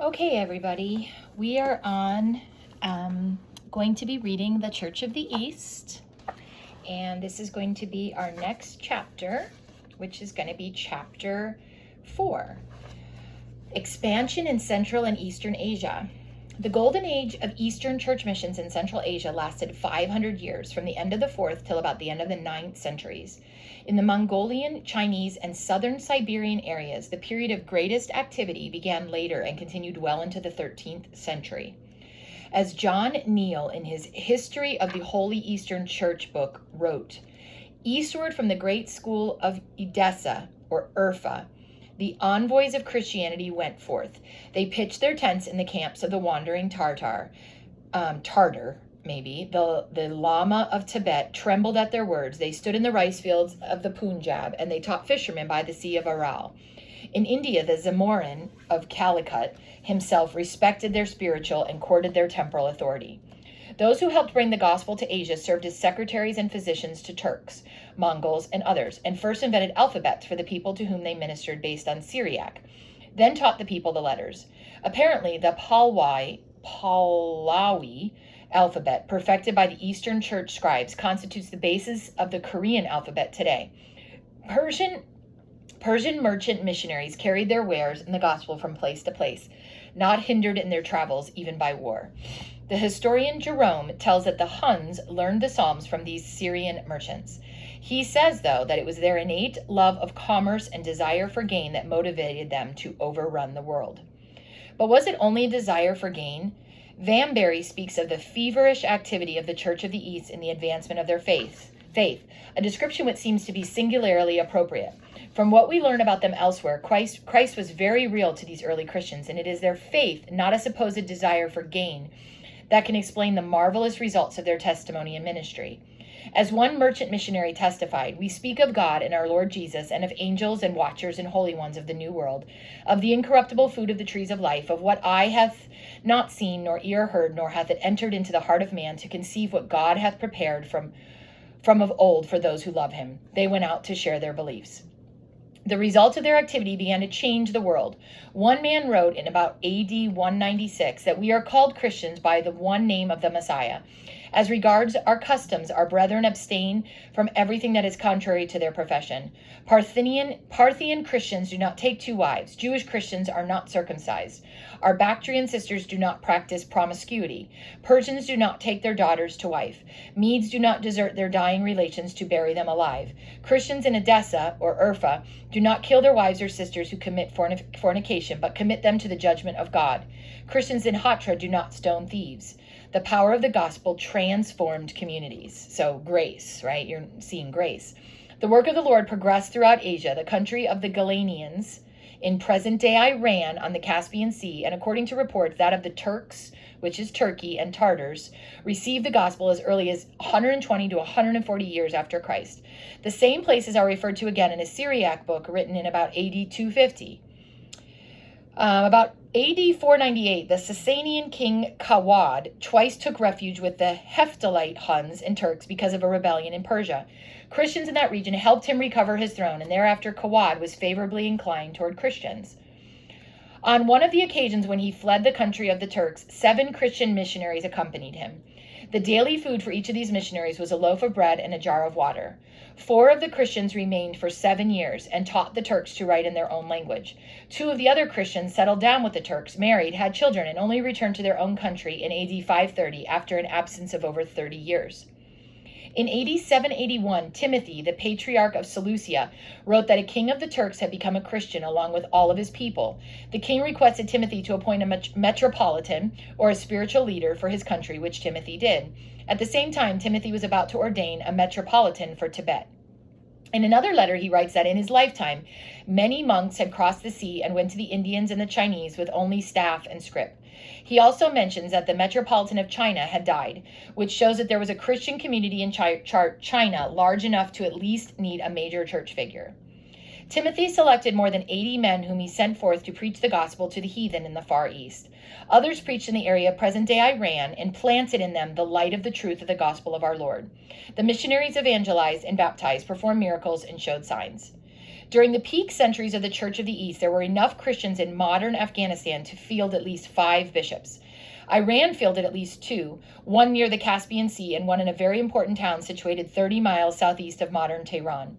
Okay, everybody, we are on going to be reading the Church of the East, and this is going to be our next chapter, which is going to be chapter 4, Expansion in Central and Eastern Asia. The golden age of Eastern church missions in Central Asia lasted 500 years, from the end of the 4th till about the end of the 9th centuries. In the Mongolian, Chinese, and southern Siberian areas, the period of greatest activity began later and continued well into the 13th century. As John Neal, in his History of the Holy Eastern Church book, wrote, "Eastward from the great school of Edessa, or Urfa, the envoys of Christianity went forth. They pitched their tents in the camps of the wandering Tartar, maybe. The Lama of Tibet trembled at their words. They stood in the rice fields of the Punjab, and they taught fishermen by the Sea of Aral. In India, the Zamorin of Calicut himself respected their spiritual and courted their temporal authority. Those who helped bring the gospel to Asia served as secretaries and physicians to Turks, Mongols, and others, and first invented alphabets for the people to whom they ministered based on Syriac, then taught the people the letters. Apparently, the Pahlavi alphabet, perfected by the Eastern Church scribes, constitutes the basis of the Korean alphabet today. Persian merchant missionaries carried their wares and the gospel from place to place, not hindered in their travels even by war. The historian Jerome tells that the Huns learned the Psalms from these Syrian merchants. He says, though, that it was their innate love of commerce and desire for gain that motivated them to overrun the world. But was it only a desire for gain? Vanbury speaks of the feverish activity of the Church of the East in the advancement of their faith, a description which seems to be singularly appropriate. From what we learn about them elsewhere, Christ was very real to these early Christians, and it is their faith, not a supposed desire for gain, that can explain the marvelous results of their testimony and ministry. As one merchant missionary testified, "We speak of God and our Lord Jesus, and of angels and watchers and holy ones of the New World, of the incorruptible food of the trees of life, of what eye hath not seen, nor ear heard, nor hath it entered into the heart of man to conceive what God hath prepared from of old for those who love him." They went out to share their beliefs. The result of their activity began to change the world. One man wrote in about AD 196 that we are called Christians by the one name of the Messiah. As regards our customs, our brethren abstain from everything that is contrary to their profession. Parthian Christians do not take two wives. Jewish Christians are not circumcised. Our Bactrian sisters do not practice promiscuity. Persians do not take their daughters to wife. Medes do not desert their dying relations to bury them alive. Christians in Edessa, or Urfa, do not kill their wives or sisters who commit fornication, but commit them to the judgment of God. Christians in Hatra do not stone thieves. The power of the gospel transformed communities. So grace, right? You're seeing grace. The work of the Lord progressed throughout Asia, the country of the Galanians, in present-day Iran on the Caspian Sea, and according to reports, that of the Turks, which is Turkey, and Tartars, received the gospel as early as 120 to 140 years after Christ. The same places are referred to again in a Syriac book written in about AD 250. About AD 498, the Sasanian king Kawad twice took refuge with the Hephthalite Huns and Turks because of a rebellion in Persia. Christians in that region helped him recover his throne, and thereafter Kawad was favorably inclined toward Christians. On one of the occasions when he fled the country of the Turks, 7 Christian missionaries accompanied him. The daily food for each of these missionaries was a loaf of bread and a jar of water. 4 of the Christians remained for 7 years and taught the Turks to write in their own language. 2 of the other Christians settled down with the Turks, married, had children, and only returned to their own country in AD 530 after an absence of over 30 years. In AD 781, Timothy, the patriarch of Seleucia, wrote that a king of the Turks had become a Christian along with all of his people. The king requested Timothy to appoint a metropolitan, or a spiritual leader, for his country, which Timothy did. At the same time, Timothy was about to ordain a metropolitan for Tibet. In another letter, he writes that in his lifetime, many monks had crossed the sea and went to the Indians and the Chinese with only staff and scrip. He also mentions that the Metropolitan of China had died, which shows that there was a Christian community in China large enough to at least need a major church figure. Timothy selected more than 80 men whom he sent forth to preach the gospel to the heathen in the Far East. Others preached in the area of present-day Iran and planted in them the light of the truth of the gospel of our Lord. The missionaries evangelized and baptized, performed miracles, and showed signs. During the peak centuries of the Church of the East, there were enough Christians in modern Afghanistan to field at least 5 bishops. Iran fielded at least 2, one near the Caspian Sea and one in a very important town situated 30 miles southeast of modern Tehran.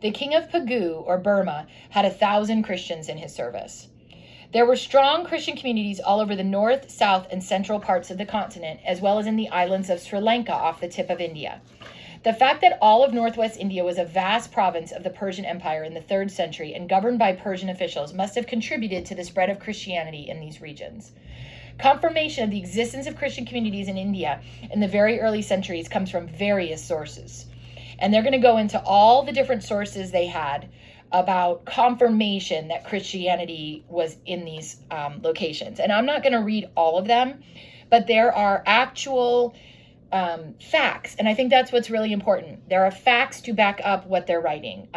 The king of Pagu, or Burma, had 1,000 Christians in his service. There were strong Christian communities all over the north, south, and central parts of the continent, as well as in the islands of Sri Lanka off the tip of India. The fact that all of northwest India was a vast province of the Persian Empire in the 3rd century and governed by Persian officials must have contributed to the spread of Christianity in these regions. Confirmation of the existence of Christian communities in India in the very early centuries comes from various sources. And they're going to go into all the different sources they had about confirmation that Christianity was in these locations. And I'm not going to read all of them, but there are actual facts. And I think that's what's really important. There are facts to back up what they're writing.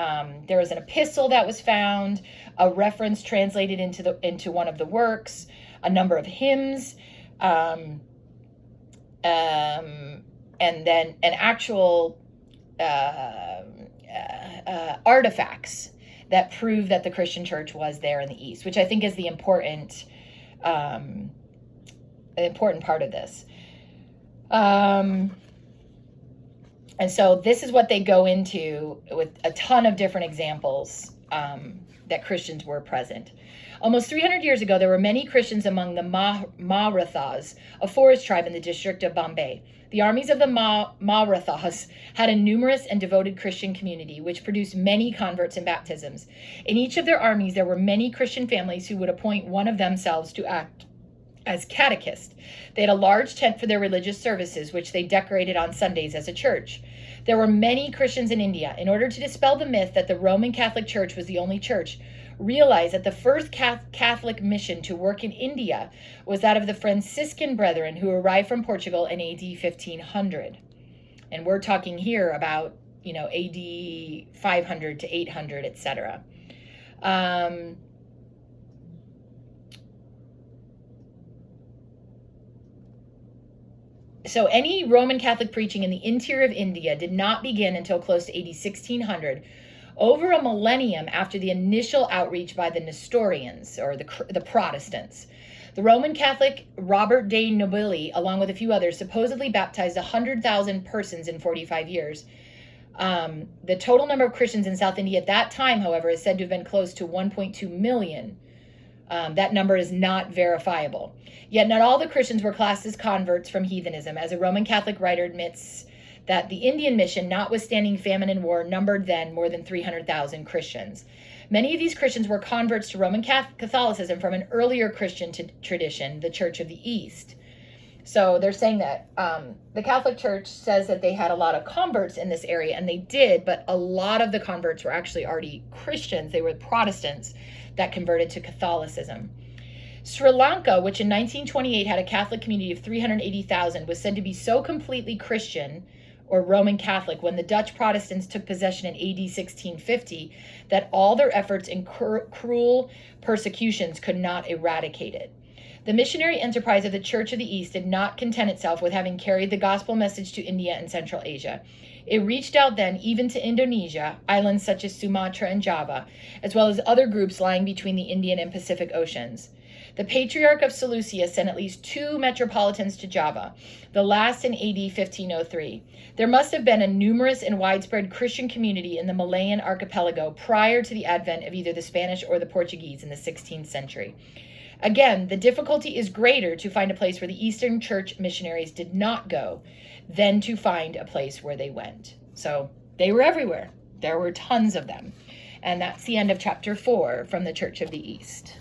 There is an epistle that was found, a reference translated into one of the works, a number of hymns, and then an actual artifacts that prove that the Christian church was there in the East, which I think is the important part of this. And so this is what they go into with a ton of different examples that Christians were present. Almost 300 years ago, there were many Christians among the Marathas, a forest tribe in the district of Bombay. The armies of the Marathas had a numerous and devoted Christian community, which produced many converts and baptisms. In each of their armies, there were many Christian families who would appoint one of themselves to act as catechist. They had a large tent for their religious services, which they decorated on Sundays as a church. There were many Christians in India. In order to dispel the myth that the Roman Catholic Church was the only church, realize that the first Catholic mission to work in India was that of the Franciscan Brethren who arrived from Portugal in AD 1500. And we're talking here about, AD 500 to 800, etc. So any Roman Catholic preaching in the interior of India did not begin until close to AD 1600, over a millennium after the initial outreach by the Nestorians, or the Protestants. The Roman Catholic Robert de Nobili, along with a few others, supposedly baptized 100,000 persons in 45 years. The total number of Christians in South India at that time, however, is said to have been close to 1.2 million. That number is not verifiable. Yet not all the Christians were classed as converts from heathenism, as a Roman Catholic writer admits that the Indian mission, notwithstanding famine and war, numbered then more than 300,000 Christians. Many of these Christians were converts to Roman Catholicism from an earlier Christian tradition, the Church of the East. So they're saying that the Catholic Church says that they had a lot of converts in this area, and they did, but a lot of the converts were actually already Christians. They were Protestants that converted to Catholicism. Sri Lanka, which in 1928 had a Catholic community of 380,000, was said to be so completely Christian or Roman Catholic when the Dutch Protestants took possession in AD 1650 that all their efforts and cruel persecutions could not eradicate it. The missionary enterprise of the Church of the East did not content itself with having carried the gospel message to India and Central Asia. It reached out then even to Indonesia, islands such as Sumatra and Java, as well as other groups lying between the Indian and Pacific Oceans. The Patriarch of Seleucia sent at least 2 metropolitans to Java, the last in AD 1503. There must have been a numerous and widespread Christian community in the Malayan archipelago prior to the advent of either the Spanish or the Portuguese in the 16th century. Again, the difficulty is greater to find a place where the Eastern Church missionaries did not go than to find a place where they went. So they were everywhere. There were tons of them. And that's the end of chapter 4 from the Church of the East.